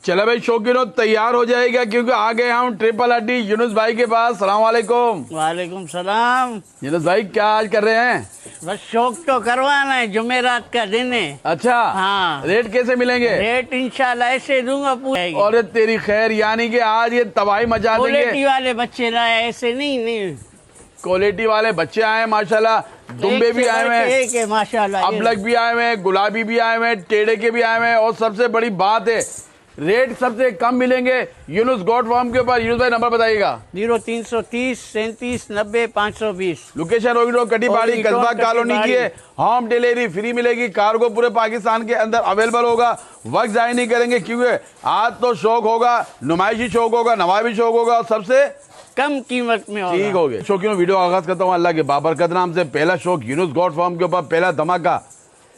चलो भाई शौकीनो तैयार हो जाएगा क्योंकि आ गए हम ट्रिपल हड्डी यूनुस भाई के पास। सलाम वालेकुम। वालेकुम सलाम। यूनुस भाई क्या आज कर रहे हैं? बस शौक तो करवाना है, जुमेरात का दिन है। अच्छा हाँ। रेट कैसे मिलेंगे? रेट इंशाल्लाह ऐसे दूंगा पूरे। और तेरी खैर यानी कि आज ये तबाही मचा देंगे। क्वालिटी वाले बच्चे लाए, ऐसे नहीं। क्वालिटी वाले बच्चे आए माशाल्लाह, दुम्बे भी आए हुए हैं, एक है माशाल्लाह, अबलक भी आए हुए हैं, गुलाबी भी आए हुए हैं, टेढ़े के भी आए हुए हैं। और सबसे बड़ी बात है रेट सबसे कम मिलेंगे यूनुस गोट फार्म के ऊपर। यूनुस भाई नंबर बताइएगा। 0330 37 90 520। लोकेशन होगी तो कटी पहाड़ी कस्बा कॉलोनी की है। होम डिलीवरी फ्री मिलेगी, कार्गो पूरे पाकिस्तान के अंदर अवेलेबल होगा। वक्त जाया नहीं करेंगे क्योंकि आज तो शौक होगा, नुमाइशी शौक होगा, नवाबी शौक होगा और सबसे कम कीमत में होगा। ठीक हो गए शौकीनों, वीडियो आगाज करता हूँ अल्लाह के बाबरकत नाम से। पहला शौक यूनुस गोट फार्म के ऊपर, पहला धमाका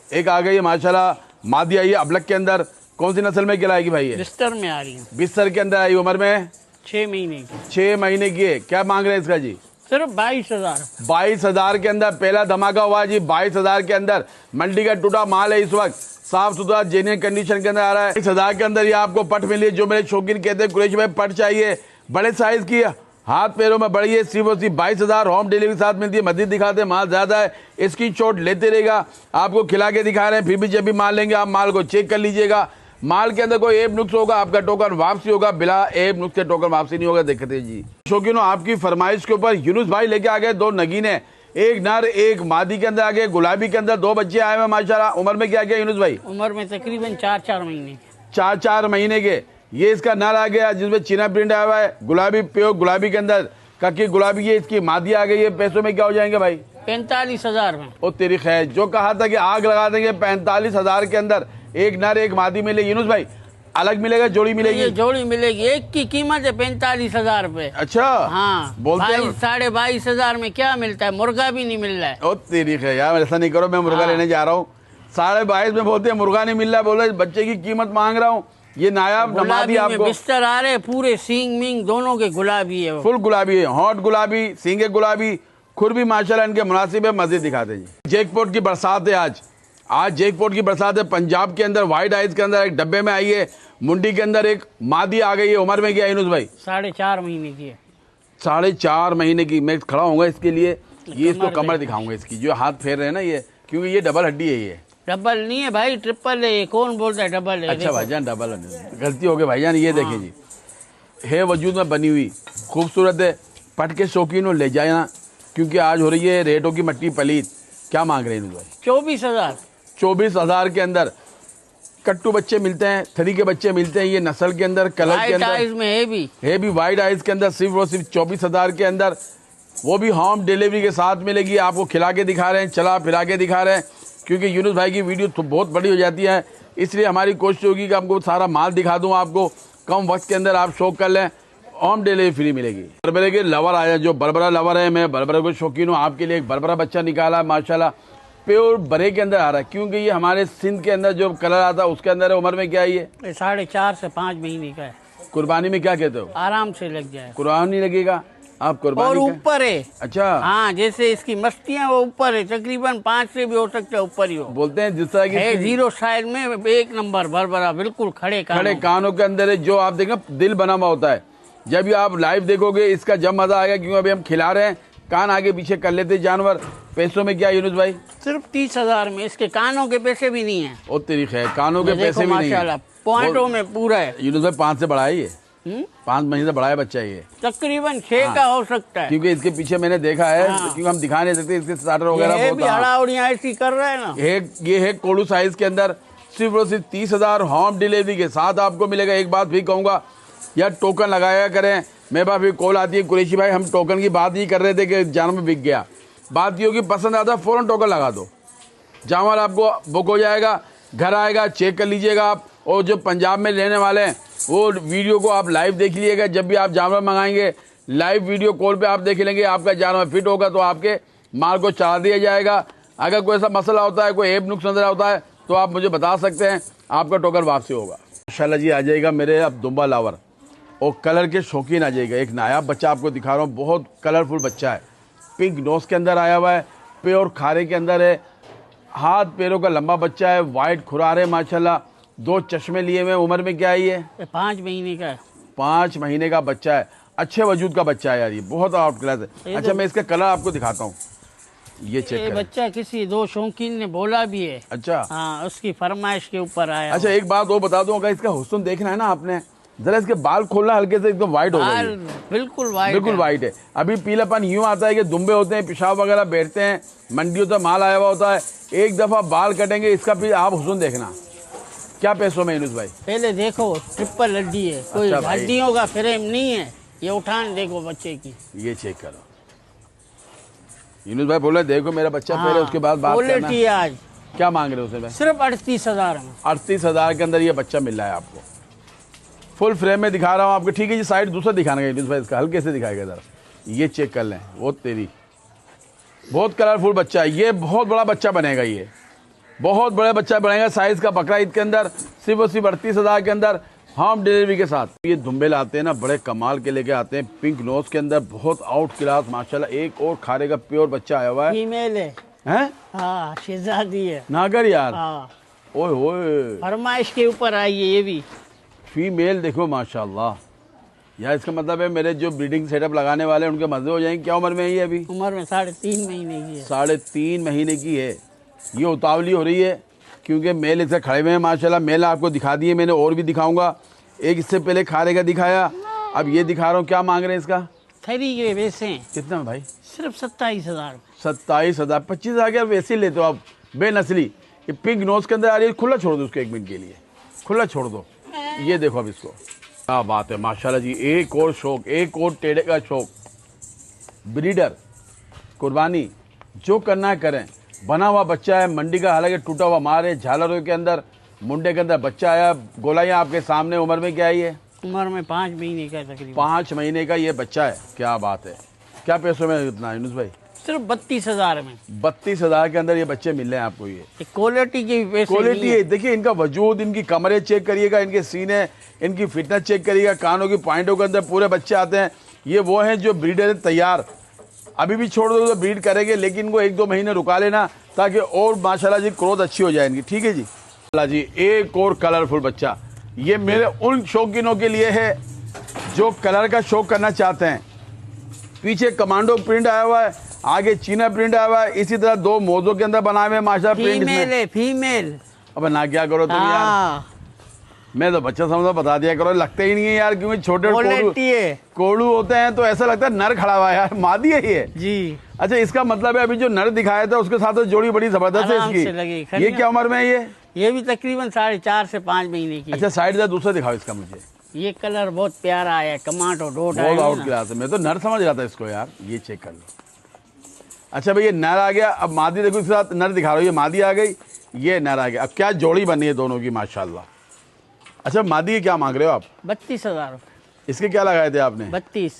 एक आ गई है माशाल्लाह, मादी आई है अबलक के अंदर। कौन सी नस्ल में खिलाएगी भाई? ये बिस्तर में आ रही है, बिस्तर के अंदर आई, उम्र में 6 महीने की। 6 महीने की है। क्या मांग रहे हैं इसका जी? सिर्फ 22,000। 22,000 के अंदर पहला धमाका हुआ जी। 22,000 के अंदर मंडी का टूटा माल है, इस वक्त साफ सुथरा जेन्युइन कंडीशन के अंदर आ रहा है। 22,000 के अंदर ये आपको पट मिली है, जो मेरे शौकीन कहते हैं कुरैशी भाई पट चाहिए, बड़े साइज की, हाथ पैरों में बड़ी है। सिर्फ और सिर्फ 22,000 होम डिलीवरी के साथ मिलती है। मजीद दिखाते हैं, माल ज्यादा है, इसकी चोट लेते रहेगा, आपको खिला के दिखा रहे हैं। फिर भी जब भी माल लेंगे आप माल को चेक कर लीजिएगा। माल के अंदर कोई ऐब नुक्स होगा आपका टोकन वापसी होगा, बिला ऐब नुक्स के टोकन वापसी नहीं होगा। देखते हैं जी शौकीनों, आपकी फरमाइश के ऊपर यूनुस भाई लेके आ गए 2 नगीने, एक नर एक मादी के अंदर आ गए। गुलाबी के अंदर 2 बच्चे आए हुए माशाल्लाह। उम्र में क्या यूनुस भाई? उम्र में तकरीबन 4 महीने। 4 महीने के। ये इसका नर आ गया जिसमें चीना प्रिंट आया हुआ है, गुलाबी प्योर गुलाबी के अंदर ककी गुलाबी। ये इसकी मादी आ गई है। पैसों में क्या हो जाएंगे भाई? 45,000 में। ओ तेरी खैर, जो कहा था कि आग लगा देंगे 45,000 के अंदर एक नर एक मादी मिले। यूनुस भाई अलग मिलेगा, जोड़ी मिलेगी? ये जोड़ी मिलेगी, एक की कीमत है 45,000 रुपए। अच्छा हाँ, बोलते हैं 22,500 में क्या मिलता है? मुर्गा भी नहीं मिल रहा है। ओ तेरी खैर यार, ऐसा नहीं करो, मैं मुर्गा लेने जा रहा हूँ। 22,500 में बोलते हैं मुर्गा नहीं मिल रहा है, बोले बच्चे की कीमत मांग रहा हूँ। ये नायाब नमादी आपको बिस्तर आ रहे पूरे, सींग मींग दोनों के गुलाबी है, फुल गुलाबी है, हॉट गुलाबी, सींगे गुलाबी, खुर भी माशाल्लाह इनके मुनासिब है। मस्जिद दिखाते हैं जी। जैकपॉट की बरसात है आज जैकपॉट की बरसात है पंजाब के अंदर। व्हाइट आइज के अंदर एक डब्बे में आई है, मुंडी के अंदर एक मादी आ गई है। उम्र में क्या यूनुस भाई? 4.5 महीने की है। 4.5 महीने की। मैं खड़ा होऊंगा इसके लिए, ये इसको कमर दिखाऊंगा इसकी, जो हाथ फेर रहे हैं ना ये, क्योंकि ये डबल हड्डी है। ये डबल नहीं है भाई, ट्रिपल है। कौन बोलता है डबल है? अच्छा भाईजान डबल, गलती हो गई भाईजान। ये देखें जी, है वजूद में बनी हुई, खूबसूरत है। पट के शौकीनों ले जाना क्योंकि आज हो रही है रेटों की मट्टी पलीत। क्या मांग रहे हैं भाई? 24,000। 24,000 के अंदर कट्टू बच्चे मिलते हैं, थरी के बच्चे मिलते हैं। ये नस्ल के अंदर, कलर के अंदर में है भी वाइट आइज के अंदर। सिर्फ और सिर्फ 24,000 के अंदर, वो भी होम डिलीवरी के साथ मिलेगी। आपको खिला के दिखा रहे हैं, चला फिरा के दिखा रहे हैं, क्योंकि यूनुस भाई की वीडियो तो बहुत बड़ी हो जाती है, इसलिए हमारी कोशिश होगी कि आपको सारा माल दिखा दूं, आपको कम वक्त के अंदर आप शौक कर लें। होम डिलीवरी फ्री मिलेगी। बरबरे के लवर आया, जो बरबरा लवर है, मैं बरबरे को शौकीन हूँ। आपके लिए एक बरबरा बच्चा निकाला है माशाल्लाह, प्योर बरे के अंदर आ रहा है, क्योंकि ये हमारे सिंध के अंदर जो कलर आता है उसके अंदर है। उम्र में क्या है ये? 4.5 से 5 महीने का है। कुर्बानी में क्या कहते हो? आराम से लग जाए। कुर्बानी लगेगा आप कुर्बानी और ऊपर है। अच्छा हाँ, जैसे इसकी मस्तियाँ वो ऊपर है, तकरीबन 5 से भी हो सकता है ऊपर ही हो। बोलते हैं जिस तरह की 0 साइड में 1 नंबर बरबरा, बिल्कुल खड़े कानों के अंदर है। जो आप देखें दिल बना हुआ होता है। जब ये आप लाइव देखोगे इसका जब मजा आएगा, क्योंकि अभी हम खिला रहे हैं, कान आगे पीछे कर लेते जानवर। पैसों में क्या यूनुस भाई? सिर्फ 30,000 में। इसके कानों के पैसे भी नहीं है। ओ तेरी खैर, कानों के पैसे भी नहीं है, पॉइंटों में पूरा है। यूनुस भाई 5 से बड़ा है ये, 5 महीने से बड़ा है बच्चा ये, तकरीबन 6 का हो सकता है, क्योंकि इसके पीछे मैंने देखा है। क्योंकि हम दिखा नहीं सकते, इसके स्टार्टर वगैरह ऐसी कर रहे हैं ना। ये है कोल्डू साइज के अंदर। सिर्फ और सिर्फ 30,000 होम डिलीवरी के साथ आपको मिलेगा। एक बात भी कहूँगा यार, टोकन लगाया करें। मेरे पास भी कॉल आती है, कुरैशी भाई हम टोकन की बात ही कर रहे थे कि जानवर बिक गया। बात ये होगी, पसंद आता है फौरन टोकन लगा दो, जानवर आपको बुक हो जाएगा, घर आएगा, चेक कर लीजिएगा आप। और जो पंजाब में लेने वाले हैं वो वीडियो को आप लाइव देख लीजिएगा। जब भी आप जानवर मंगाएंगे लाइव वीडियो कॉल पे आप देख लेंगे, आपका जानवर फिट होगा तो आपके माल को चला दिया जाएगा। अगर कोई ऐसा मसला होता है, कोई ऐब नुक्स नजर होता है तो आप मुझे बता सकते हैं, आपका टोकन वापसी होगा। माशाल्लाह जी आ जाएगा मेरे अब दुम्बा लावर, और कलर के शौकीन आ जाएगा। एक नायाब बच्चा आपको दिखा रहा हूँ, बहुत कलरफुल बच्चा है। पिंक नोज के अंदर आया हुआ है, प्योर खारे के अंदर है, हाथ पैरों का लंबा बच्चा है, वाइट खुरार है माशाल्लाह, दो चश्मे लिए हुए, उम्र में क्या है ये? 5 महीने का है। 5 महीने का बच्चा है, अच्छे वजूद का बच्चा है यार, ये बहुत आउट क्लास है। अच्छा मैं इसका कलर आपको दिखाता हूँ, ये चेक ये करें। बच्चा किसी 2 शौकीन ने बोला भी है। अच्छा हाँ, उसकी फरमाइश के ऊपर आया। अच्छा, एक बात वो बता दूं, अगर इसका हुस्न देखना है ना आपने, जरा इसके बाल खोलना, हल्के से एकदम व्हाइट हो बाल गए, बिल्कुल वाइट, बिल्कुल व्हाइट है। अभी पीलापन यूं आता है कि दुम्बे होते हैं, पेशाब वगैरह बैठते हैं, मंडियों से माल आया हुआ होता है, एक दफा बाल कटेंगे इसका, फिर आप हुस्न देखना क्या पैसों में। यूनुस भाई पहले देखो ट्रिपल हड्डी है, कोई अच्छा भाई। हड्डियों का फ्रेम नहीं है। ये उठान देखो बच्चे की, ये चेक करो। यूनुस भाई बोले देखो मेरा बच्चा पहले, उसके बाद बात करना। क्वालिटी आज क्या मांग रहे हो उसे भाई? सिर्फ 38,000 में। 38,000 के अंदर ये बच्चा मिल रहा है आपको, फुल फ्रेम में दिखा रहा हूँ आपको। ठीक है जी, साइड दूसरा दिखाना यूनुस भाई, इसका हल्के से दिखाएगा जरा, ये चेक कर लें। वो तेरी बहुत कलरफुल बच्चा है, ये बहुत बड़ा बच्चा बनेगा, ये बहुत बड़ा बच्चा बनेगा साइज का। बकरा ईद के अंदर सिर्फ और सिर्फ 38,000 के अंदर होम डिलीवरी के साथ। ये दुम्बे लाते हैं ना, बड़े कमाल के लेके आते हैं, पिंक नोज के अंदर, बहुत आउट क्लास माशाल्लाह। एक और खारे का प्योर बच्चा आया हुआ है, फीमेल है। हैं? हाँ, शहजादी है। नागर यार, हाँ, ओए होए, फरमाइश के ऊपर आई है ये भी। फीमेल देखो माशाल्लाह यार। इसका मतलब है मेरे जो ब्रीडिंग सेटअप लगाने वाले हैं उनके मजे हो जाएंगे। क्या उम्र में है ये अभी? उम्र में 3.5 महीने की है। 3.5 महीने की है। ये उतावली हो रही है क्योंकि मेल इससे खड़े हुए हैं माशाल्लाह। मेल आपको दिखा दिए मैंने, और भी दिखाऊंगा। एक इससे पहले खारे का दिखाया, अब ये दिखा रहा हूँ। क्या मांग रहे हैं इसका? थरी के वैसे हैं, कितना में भाई? सिर्फ 27,000। 27,000, 25,000 के वैसे ही लेते हो आप, बेनस्ली। ये पिंक नोज के अंदर आ रही है, खुला छोड़ दो उसको 1 मिनट के लिए, खुला छोड़ दो। ये देखो अब इसको, क्या बात है माशाल्लाह जी। एक और शौक, एक और टेढ़े का शौक। ब्रीडर कुर्बानी जो करना है करें। बना हुआ बच्चा है मंडी का, हालांकि टूटा हुआ मारे झालरों के अंदर, मुंडे के अंदर बच्चा आया। गोलाइयाँ आपके सामने। उम्र में क्या है ये? उम्र में 5 महीने का तकरीबन। 5 महीने का ये बच्चा है। क्या बात है। क्या पैसों में इतना यूनुस भाई? सिर्फ 32,000 में। 32,000 के अंदर ये बच्चे मिल रहे हैं आपको। ये क्वालिटी की वैसे क्वालिटी है। देखिए इनका वजूद, इनकी कमरे चेक करिएगा, इनके सीने, इनकी फिटनेस चेक करिएगा, कानों की पॉइंटों के अंदर पूरे बच्चे आते हैं। ये वो हैं जो ब्रीडर तैयार, अभी भी छोड़ दो तो ब्रीड करेंगे, लेकिन इनको 1-2 महीने रुका लेना ताकि और माशाल्लाह जी ग्रोथ अच्छी हो जाए इनकी। ठीक है जी। अल्लाह जी, एक और कलरफुल बच्चा। ये मेरे उन शौकीनों के लिए है जो कलर का शौक करना चाहते हैं। पीछे कमांडो प्रिंट आया हुआ है, आगे चीना प्रिंट आया हुआ है, इसी तरह 2 मोजों के अंदर बनाए हुए माशाल्लाह प्रिंट। फीमेल है, फीमेल। अब ना क्या करो तुम यार, हाँ, मैं तो बच्चा समझा बता दिया करो। लगते ही नहीं है यार, क्योंकि छोटे क्वालिटी है कोड़ू होते हैं तो ऐसा लगता है नर खड़ा हुआ है यार, मादी है ये जी। अच्छा, इसका मतलब है अभी जो नर दिखाया था उसके साथ तो जोड़ी बड़ी जबरदस्त है आराम से इसकी। लगेगी। ये क्या उम्र में है ये भी तकरीबन 4.5 से 5 महीने की है। अच्छा, साइड से दूसरा दिखाओ इसका मुझे। ये कलर बहुत प्यारा आया है, टमाटो डोट बहुत आया आउट है क्लास है। मैं तो नर समझ रहा था इसको यार। ये चेक कर लो। अच्छा भाई, ये नर आ गया। अब मादी देखो, इसके साथ नर दिखा रहा हूँ। ये मादी आ गई, ये नर आ गया। अब क्या जोड़ी बनी है दोनों की माशाल्लाह। अच्छा, मादी की क्या मांग रहे हो आप? 32,000। इसके क्या लगाए थे आपने? 32।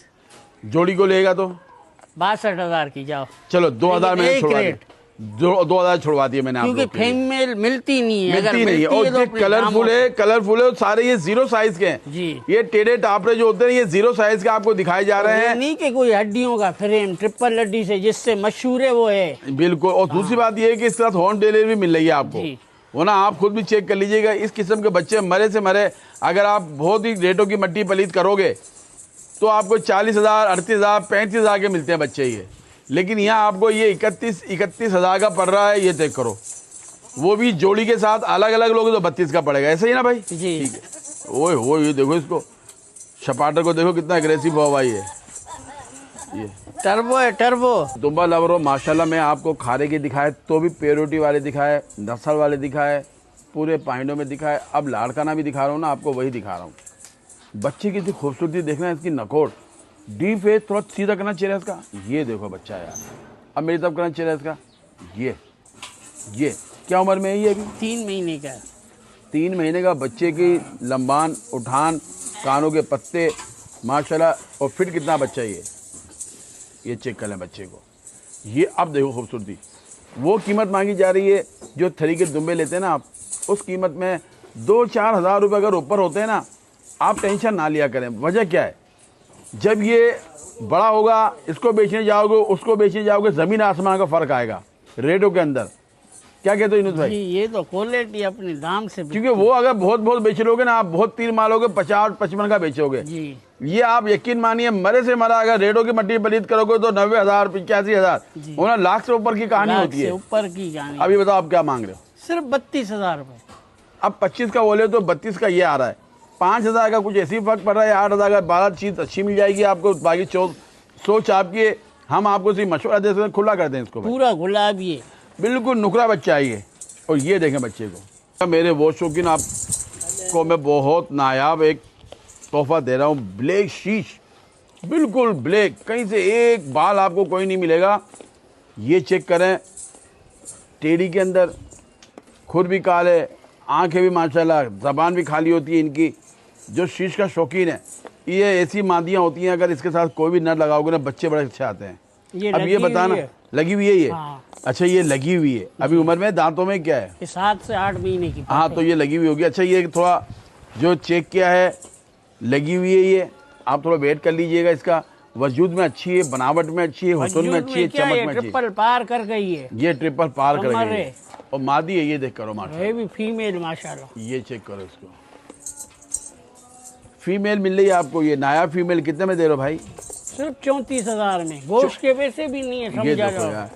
जोड़ी को लेगा तो 62,000 की जाओ। चलो 2,000 मैंने एक छुड़वा दिए। रेट। 2,000 छुड़वा दिए मैंने आप क्योंकि लोग के लिए। फीमेल मिलती नहीं है। अगर मिलती नहीं है। और तो ये अपने कलरफुल है, कलरफुल है। सारे ये 0 साइज के हैं जी। ये टेढ़े टापरे जो होते हैं ये 0 साइज के आपको दिखाए जा रहे ये हैं। नहीं कि कोई हड्डियों का फ्रेम, ट्रिपल हड्डी से जिससे मशहूर है वो है। बिल्कुल। और दूसरी बात ये है कि इसके साथ होम डिलीवरी मिल रही है आपको, जी। वो ना आप खुद भी चेक कर लीजिएगा। इस किस्म के बच्चे मरे से मरे, अगर आप बहुत ही रेटों की मट्टी पलीत करोगे तो आपको 40,000, 38,000, 35,000 के मिलते हैं बच्चे ये। लेकिन यहाँ आपको ये 31,000 का पड़ रहा है। ये चेक करो, वो भी जोड़ी के साथ। अलग अलग लोगे तो 32 का पड़ेगा। ऐसा ही ना भाई? जी। ठीक है। ओए हो, ये देखो इसको, शपाटर को देखो कितना एग्रेसिव हुआ हुआ ये टर्बो है, टर्बो। दुम्बा लवरो माशाल्लाह। मैं आपको खारे के दिखाए तो भी प्योरिटी वाले दिखाए, नस्ल वाले दिखाए, पूरे पाइंडों में दिखाए। अब लाड़काना भी दिखा रहा हूँ ना आपको, वही दिखा रहा हूँ। बच्चे की खूबसूरती देखना है, इसकी नकोड़ डीप फेस, थोड़ा सीधा करना चेहरा इसका। ये देखो बच्चा यार। अब मेरी तरफ करना चेहरा इसका। ये क्या उम्र में है ये? अभी 3 महीने का। 3 महीने का बच्चे की लंबान, उठान, कानों के पत्ते माशाल्लाह। और फिट कितना बच्चा ये चेक कर लें बच्चे को। ये अब देखो खूबसूरती। वो कीमत मांगी जा रही है जो थरी के दुम्बे लेते हैं ना आप, उस कीमत में 2-4 हज़ार रुपये अगर ऊपर होते हैं ना, आप टेंशन ना लिया करें। वजह क्या है, जब ये बड़ा होगा, इसको बेचने जाओगे, उसको बेचने जाओगे, ज़मीन आसमान का फ़र्क आएगा रेटों के अंदर। क्या कहते हो यूनुस भाई? जी ये तो क्वालिटी अपने दाम से क्योंकि वो अगर बहुत बेच लोगे ना, आप बहुत तीर मारोगे 50-55 का बेचोगे। जी ये आप यकीन मानिए मरे से मरा अगर रेडो की मट्टी पलीत करोगे तो 90,000 85,000 जी। होना लाख से ऊपर की कहानी लाख होती से है। ऊपर की जानी। अभी बताओ आप क्या मांग रहे हो? सिर्फ 32,000 रुपए। अब 25 का बोले तो 32 का ये आ रहा है। 5,000 का कुछ ऐसी फर्क पड़ रहा है। 8,000 का 12 चीज अच्छी मिल जाएगी आपको। बाकी सोच आपकी, हम आपको सिर्फ मशवरा दे सकते हैं, खुला कर दें इसको भाई। पूरा गुलाबी है। बिल्कुल नुकरा बच्चा है ये। और ये देखें बच्चे को। मेरे वो शौकीन आपको मैं बहुत नायाब एक तोहफा दे रहा हूँ। ब्लैक शीश, बिल्कुल ब्लैक, कहीं से एक बाल आपको कोई नहीं मिलेगा। ये चेक करें, टेढ़ी के अंदर, खुर भी काले, आंखें भी माशाल्लाह, ज़बान भी खाली होती है इनकी। जो शीश का शौकीन है, ये ऐसी मादियाँ होती हैं अगर इसके साथ कोई भी नर लगाओगे ना, बच्चे बड़े अच्छे आते हैं। अब ये बताना, लगी हुई है ये? हाँ। अच्छा ये लगी हुई है। अभी उम्र में दांतों में क्या है? 7 से 8 महीने की। हाँ तो ये लगी हुई होगी। अच्छा ये थोड़ा जो चेक किया है, लगी हुई है ये। आप थोड़ा वेट कर लीजिएगा। इसका वजूद में अच्छी है, बनावट में अच्छी है, हुस्न में अच्छी है, चमक में अच्छी है। ट्रिपल पार कर गई है। ये ट्रिपल पार कर कमर गई है। है। और मादी है ये, देख करो माशाल्लाह। ये भी फीमेल माशाल्लाह। ये चेक करो इसको, फीमेल मिल रही है आपको। ये नायाब फीमेल कितने में दे रहे हो भाई? सिर्फ 34,000 में। गोश्त के पैसे भी नहीं है, ये समझा देखो लो। यार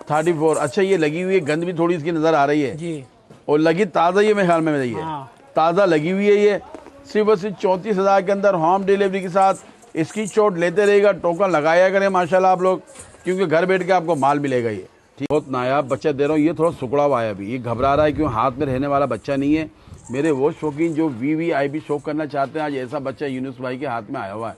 34। अच्छा ये लगी हुई है, गंद भी थोड़ी इसकी नजर आ रही है। जी और लगी ताज़ा, ये मेरे ख्याल में ये हाँ। ताज़ा लगी हुई है। ये सिर्फ और सिर्फ 34,000 के अंदर होम डिलीवरी के साथ। इसकी चोट लेते रहेगा, टोकन लगाया करें माशाल्लाह आप लोग, क्योंकि घर बैठ के आपको माल मिलेगा ये। ठीक, बहुत नायाब बच्चा दे रहा हूँ। ये थोड़ा सुकड़ा हुआ है अभी, ये घबरा रहा है क्यों, हाथ में रहने वाला बच्चा नहीं है। मेरे वो शौकीन जो VVIP शौक करना चाहते हैं, आज ऐसा बच्चा यूनुस भाई के हाथ में आया हुआ है।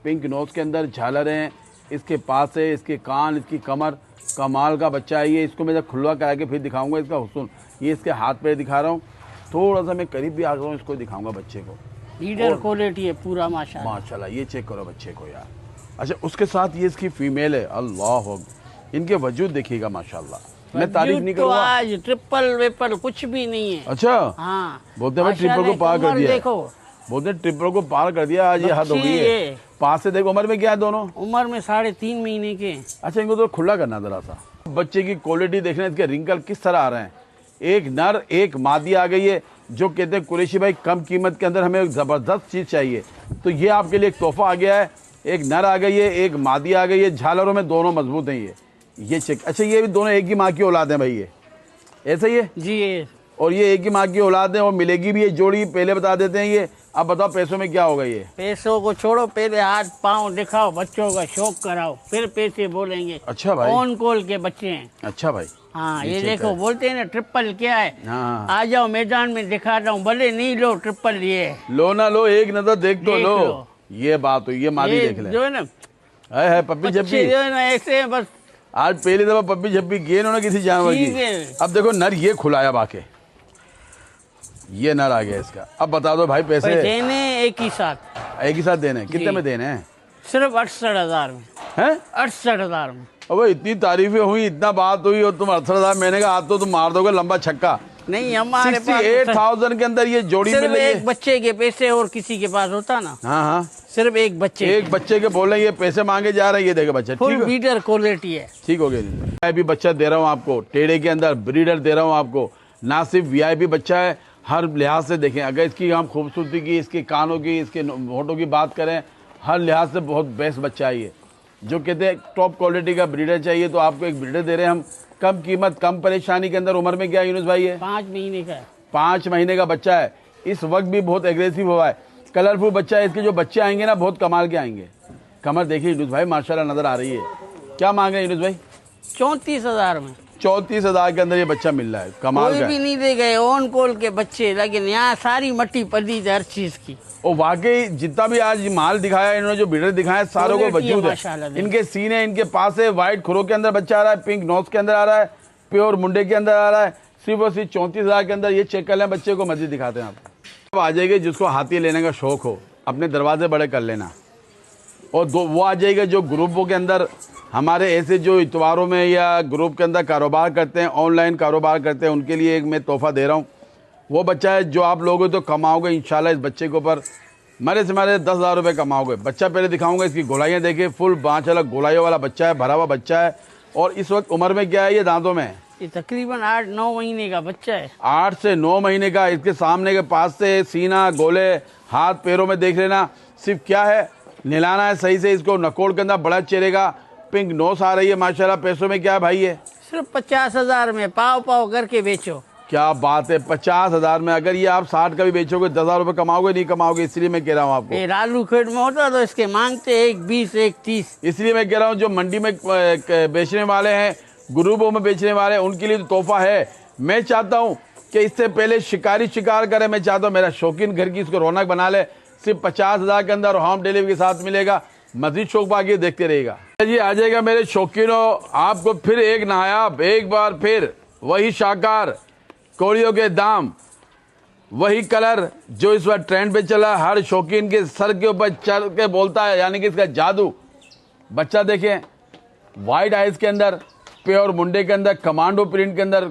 पिंक नोज के अंदर झालर हैं, इसके पास है, इसके कान, इसकी कमर, कमाल का बच्चा है ये। इसको मैं जब खुला करा के फिर दिखाऊंगा इसका हुस्न। ये इसके हाथ पे दिखा रहा हूँ, थोड़ा सा मैं करीब भी आ रहा हूँ, इसको दिखाऊंगा बच्चे को। लीडर क्वालिटी है पूरा माशाल्लाह। माशाल्लाह ये चेक करो बच्चे को यार। अच्छा उसके साथ ये इसकी फीमेल है। अल्लाह, इनके वजूद देखिएगा माशाल्लाह। मैं तारीफ नहीं तो करूँगा। आज ट्रिपल वेपल कुछ भी नहीं है। अच्छा हाँ बोलते हैं भाई ट्रिपल को पार कर दिया। देखो, बोलते हैं ट्रिपल को पार कर दिया आज, ये हद हो गई है। पास से देखो, उम्र में क्या है दोनों? उम्र में 3.5 महीने के। अच्छा इनको तो खुला करना जरा सा। बच्चे की क्वालिटी देखना, इसके रिंकल किस तरह आ रहे हैं। एक नर एक मादी आ गई है। जो कहते हैं कुरैशी भाई कम कीमत के अंदर हमें एक ज़बरदस्त चीज़ चाहिए, तो ये आपके लिए एक तोहफा आ गया है। एक नर आ गई है, एक मादी आ गई है। झालरों में दोनों मजबूत हैं ये चेक। अच्छा ये भी दोनों एक ही माँ की औलाद हैं भाई, ये ऐसा ही है जी ये। और ये एक ही माँ की औलाद है और मिलेगी भी ये जोड़ी, पहले बता देते हैं ये। अब बताओ पैसों में क्या होगा ये? पैसों को छोड़ो, पहले हाथ पाँव दिखाओ, बच्चों का शौक कराओ, फिर पैसे बोलेंगे। अच्छा भाई, ऑन कॉल के बच्चे हैं। अच्छा भाई। हाँ ये ये चेक देखो, है। बोलते हैं ना ट्रिपल क्या है। हाँ आ जाओ मैदान में दिखा रहा हूँ, भले नहीं लो ट्रिपल ये। लो ना लो, एक नजर देख तो देख लो। लो। ये बात हुई, ये मादी ये देख ले। जो है ना है पप्पी बच्चे झप्पी। जो है ना ऐसे हैं, बस आज पहली दफा पप्पी झप्पी गेन होना किसी जानवर ठीक की। है। अब देखो नर ये खुलाया बाके, ये नर आ गया इसका। अब बता दो भाई पैसे देने एक ही साथ। एक ही साथ देने हैं? कितने जी। में देने हैं? सिर्फ 68,000 में। हैं? 68,000 में। अब इतनी तारीफें हुई, इतना बात हुई और तुम 68,000 मैंने कहा आज तो तुम मार दोगे लंबा छक्का। नहीं हमारे पास 68,000 के अंदर ये जोड़ी मिल सिर्फ रही एक है। बच्चे के पैसे और किसी के पास होता ना। हाँ हाँ, सिर्फ एक बच्चे एक बच्चे के बोल रहे हैं, ये पैसे मांगे जा रहे हैं। ये देखे बच्चा, फुल ठीक है बीटर क्वालिटी है। ठीक हो गया। मैं भी बच्चा दे रहा हूँ आपको, टेढ़े के अंदर ब्रीडर दे रहा हूँ आपको। ना सिर्फ VIP बच्चा है, हर लिहाज से देखें। अगर इसकी हम खूबसूरती की, इसके कानों की, इसके होठों की बात करें, हर लिहाज से बहुत बेस्ट बच्चा है ये। जो कहते हैं टॉप क्वालिटी का ब्रीडर चाहिए तो आपको एक ब्रीडर दे रहे हैं हम, कम कीमत कम परेशानी के अंदर। उम्र में क्या यूनुस भाई है? 5 महीने का है। 5 महीने का बच्चा है। इस वक्त भी बहुत एग्रेसिव हुआ है, कलरफुल बच्चा है। इसके जो बच्चे आएंगे ना बहुत कमाल के आएंगे। कमर देखिए यूनुस भाई माशाल्लाह नजर आ रही है। क्या मांग रहे हैं यूनुस भाई? 34,000 में। 34,000 के अंदर ये बच्चा मिल रहा है, कमाल कोई का भी है। नहीं दे गए ऑन कॉल के बच्चे, लेकिन यहाँ सारी मट्टी पड़ी है हर चीज की। और वाकई जितना भी आज माल दिखाया इन्होंने, जो ब्रीडर दिखाया, सारों को क्वालिटी है वजूद माशाल्लाह। है। इनके सीने इनके पास है, व्हाइट खुरों के अंदर बच्चा आ रहा है, पिंक नोज के अंदर आ रहा है, प्योर मुंडे के अंदर आ रहा है। सिर्फ और सिर्फ 34,000 के अंदर ये चेक कर लें बच्चे को, मस्जिद दिखाते हैं आप। अब आ जाएगी जिसको हाथी लेने का शौक हो, अपने दरवाजे बड़े कर लेना। और वो आ जाएगा जो ग्रुपों के अंदर, हमारे ऐसे जो इतवारों में या ग्रुप के अंदर कारोबार करते हैं, ऑनलाइन कारोबार करते हैं, उनके लिए एक मैं तोहफा दे रहा हूँ। वो बच्चा है जो आप लोगों तो कमाओगे इंशाल्लाह इस बच्चे के ऊपर मरे से मारे 10,000 रुपये कमाओगे। बच्चा पहले दिखाऊंगा, इसकी गोलाइयाँ देखिए, फुल 5 अलग गोलाइयों वाला बच्चा है, भरा हुआ बच्चा है। और इस वक्त उम्र में क्या है ये? दांतों में ये तकरीबन 8-9 महीने का बच्चा है। 8 से 9 महीने का। इसके सामने के पास से सीना, गोले, हाथ पैरों में देख लेना। सिर्फ क्या है, नहलाना है सही से इसको। नकोड़ के अंदर बड़ा चेहरे का, पिंक नोस आ रही है माशाल्लाह। पैसों में क्या है भाई ये? सिर्फ 50,000 में पाव पाव करके बेचो। क्या बात है, 50,000 में। अगर ये आप 60 का भी बेचोगे 10,000 रुपये कमाओगे? नहीं कमाओगे। इसलिए मैं कह रहा हूँ आपको। ये लालू खेत में होता तो इसके मांगते 1,20, 1,30। इसलिए मैं कह रहा हूँ जो मंडी में बेचने वाले हैं, ग्रुपों में बेचने वाले हैं, उनके लिए तो तोहफा है। मैं चाहता हूँ कि इससे पहले शिकारी शिकार करे। मैं चाहता हूँ मेरा शौकीन घर की इसको रौनक बना ले। सिर्फ 50,000 के अंदर होम डिलीवरी के साथ मिलेगा। मजीद शौक बाकी देखते रहेगा जी। आ जाएगा मेरे शौकीनों, आपको फिर एक नायाब, एक बार फिर वही शाकार, कोड़ियों के दाम, वही कलर जो इस बार ट्रेंड पे चला। हर शौकीन के सर के ऊपर चढ़ के बोलता है, यानी कि इसका जादू। बच्चा देखें, वाइट आइज के अंदर, प्योर मुंडे के अंदर, कमांडो प्रिंट के अंदर,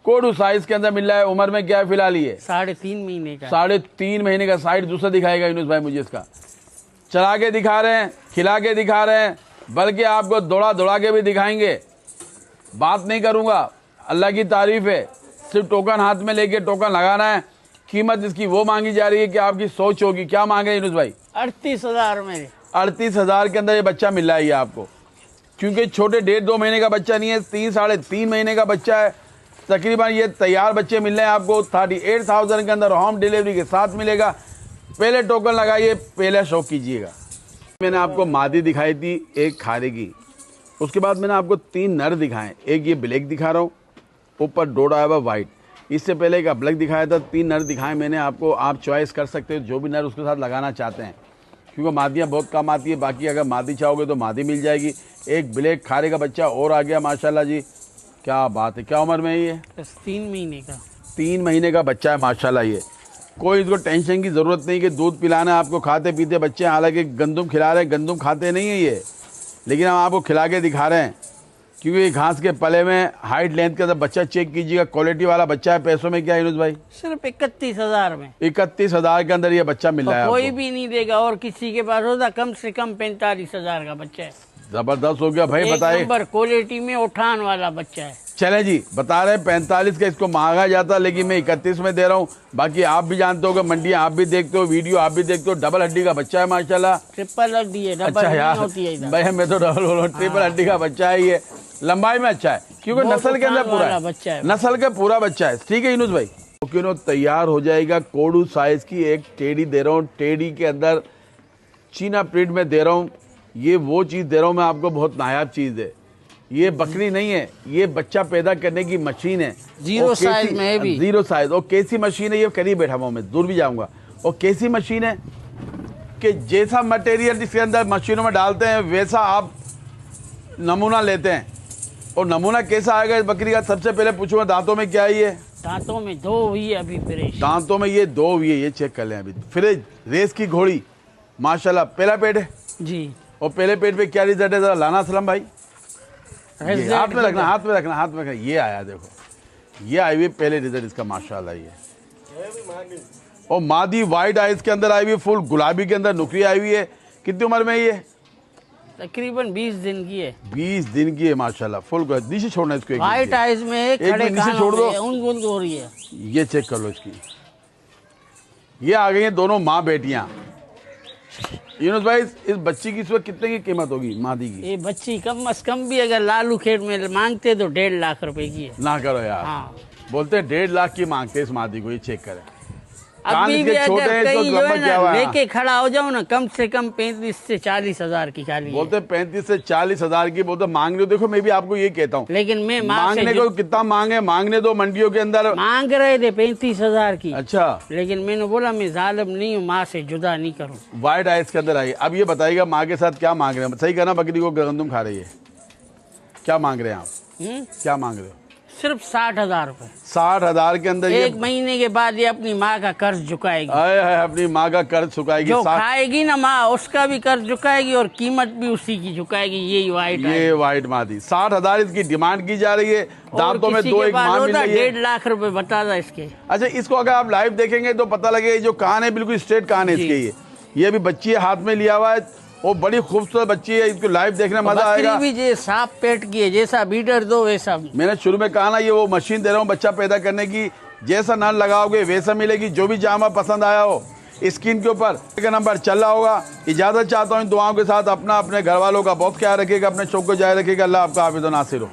कोडू साइज के अंदर मिल रहा है। उम्र में क्या है फिलहाल? ये 3.5 महीने का। 3.5 महीने का। साइड दूसरा दिखाएगा यूनुस भाई मुझे इसका। चला के दिखा रहे हैं, खिला के दिखा रहे हैं, बल्कि आपको दौड़ा के भी दिखाएंगे। बात नहीं करूंगा, अल्लाह की तारीफ है। सिर्फ टोकन हाथ में लेके टोकन लगाना है। कीमत इसकी वो मांगी जा रही है कि आपकी सोच होगी। क्या मांगे यूनुस भाई? 38,000 में। 38,000 के अंदर ये बच्चा मिल रहा है ये आपको। क्योंकि छोटे 1.5-2 महीने का बच्चा नहीं है, 3-3.5 महीने का बच्चा है। तकरीबन ये तैयार बच्चे मिल रहे हैं आपको 38,000 के अंदर। होम डिलीवरी के साथ मिलेगा। पहले टोकन लगाइए, पहले शौक कीजिएगा। मैंने आपको मादी दिखाई थी एक खारे की, उसके बाद मैंने आपको 3 नर दिखाए। एक ये ब्लैक दिखा रहा हूँ, ऊपर डोड आया हुआ वाइट। इससे पहले एक ब्लैक दिखाया था। 3 नर दिखाए मैंने आपको। आप चॉइस कर सकते हो जो भी नर उसके साथ लगाना चाहते हैं, क्योंकि मादियाँ बहुत कम आती है। बाकी अगर मादी चाहोगे तो मादी मिल जाएगी। एक ब्लैक खारे का बच्चा और आ गया माशाल्लाह जी। क्या बात है। क्या उम्र में है ये? बस 3 महीने का। 3 महीने का बच्चा है माशाल्लाह ये। कोई इसको टेंशन की ज़रूरत नहीं कि दूध पिलाना है आपको। खाते पीते बच्चे हैं। हालांकि गंदुम खिला रहे हैं, गंदुम खाते नहीं है ये, लेकिन हम आपको खिला के दिखा रहे हैं। क्योंकि ये घास के पले में हाइट लेंथ के अंदर बच्चा चेक कीजिएगा। क्वालिटी वाला बच्चा है। पैसों में क्या है यूनुस भाई? सिर्फ 31,000 में। 31,000 के अंदर ये बच्चा मिल रहा है। कोई भी नहीं देगा। और किसी के पास होता कम से कम 45,000 का बच्चा है। जबरदस्त हो गया भाई। बताइए, नंबर क्वालिटी में उठान वाला बच्चा है। चले जी, बता रहे हैं 45 का इसको मांगा जाता, लेकिन मैं 31 में दे रहा हूँ। बाकी आप भी जानते हो कि मंडियाँ आप भी देखते हो, वीडियो आप भी देखते हो। डबल हड्डी का बच्चा है माशाल्लाह। ट्रिपल हड्डी है। डबल अच्छा यार होती है इधर। भाई, मैं तो डबल बोल रहा हूँ। ट्रिपल हड्डी का बच्चा है ये। लंबाई में अच्छा है, क्योंकि बहुत नस्ल के अंदर उठान पूरा वाला है। बच्चा है। नस्ल का पूरा बच्चा है। ठीक है यूनुस भाई। क्यों तैयार हो जाएगा। कोडू साइज की एक टेडी दे रहा हूँ। टेडी के अंदर चीना प्रिंट में दे रहा हूँ। ये वो चीज़ दे रहा हूँ मैं आपको, बहुत नायाब चीज़ है। ये बकरी नहीं है, ये बच्चा पैदा करने की मशीन है। 0 साइज में भी। 0 साइज। और कैसी मशीन है ये? करीब बैठा हुआ मैं, दूर भी जाऊंगा। और कैसी मशीन है कि जैसा मटेरियल इसके अंदर मशीनों में डालते हैं वैसा आप नमूना लेते हैं। और नमूना कैसा आएगा इस बकरी का? सबसे पहले पूछूंगा दांतों में क्या है ये? दांतों में 2 हुई है अभी फ्रेश। दांतों में ये 2 हुई है। ये चेक कर लें अभी। फ्रेश रेस की घोड़ी माशाल्लाह। पहला पेट है जी। और पहले पेट पे क्या रिजल्ट है? जरा लाना सलम भाई। ये हाथ में रखना, हाथ में रखना, हाथ में रखना। ये आया देखो, ये आई हुई पहले रिजल्ट इसका माशाल्लाह। ये और मादी वाइट आइज के अंदर आई हुई, फुल गुलाबी के अंदर नुकरी आई हुई है। कितनी उम्र में है ये? तकरीबन 20 दिन की है। 20 दिन की है माशाल्लाह। फुल नीचे छोड़ना इसको। वाइट आइज में एक खड़े नीचे छोड़ दो। उन हो रही है। ये चेक कर लो इसकी। ये आ गई हैं दोनों माँ बेटियाँ। यूनुस भाई, इस बच्ची की इस वक्त कितने की कीमत होगी मादी की? ये बच्ची कम से कम भी अगर लालू खेत में मांगते तो 1.5 लाख रुपए की है। ना करो यार। हाँ। बोलते 1.5 लाख की मांगते इस मादी को। ये चेक करें। अभी भी छोटे अगर हैं, कहीं इसको जो है लंबा क्या हुआ ना है? लेके खड़ा हो जाओ ना, कम से कम 35 से 40 हजार की खाली है। बोलते 35 से 40 हजार की बोलते मांग रहे हो। देखो मैं भी आपको ये कहता हूँ, लेकिन मैं मांगने को कितना मांगे, मांगने दो मंडियों के अंदर। मांग रहे थे 35,000 की। अच्छा। लेकिन मैंने बोला मैं जालिम नहीं हूँ, माँ से जुदा नहीं करूँ। वाइट आइस के अंदर आई। अब ये बताइएगा माँ के साथ क्या मांग रहे हैं? सही कहना, बकरी को गंदुम खा रही है। क्या मांग रहे हैं आप? क्या मांग रहे हो? सिर्फ 60,000 रुपए। 60,000 के अंदर? एक महीने के बाद ये अपनी माँ का कर्ज चुकाएगी। आए है, अपनी माँ का कर्ज चुकाएगी। जो खाएगी ना माँ, उसका भी कर्ज चुकाएगी और कीमत भी उसी की चुकाएगी। यही वाइट है। ये वाइट मादी 60,000 इसकी डिमांड की जा रही है। दांतों में 2 एक माँ मिल रही है। 1.5 लाख रुपए बता था इसके। अच्छा, इसको अगर आप लाइव देखेंगे तो पता लगे जो कान है बिल्कुल स्ट्रेट कान है इसके। ये अभी बच्ची हाथ में लिया हुआ है वो बड़ी खूबसूरत बच्ची है, इसको लाइव देखने में मजा बकरी आएगा। भी जे साफ पेट की है, जैसा बीडर दो वैसा। मैंने शुरू में कहा ना, ये वो मशीन दे रहा हूँ बच्चा पैदा करने की, जैसा नल लगाओगे वैसा मिलेगी। जो भी जामा पसंद आया हो स्किन के ऊपर, एक नंबर चल रहा होगा। इजाज़त चाहता हूँ, दुआओं के साथ अपना अपने घर वालों का बहुत ख्याल रखिएगा, अपने शौक को जारी रखिएगा। अल्लाह आपका हाफिज़ व नासिर हो।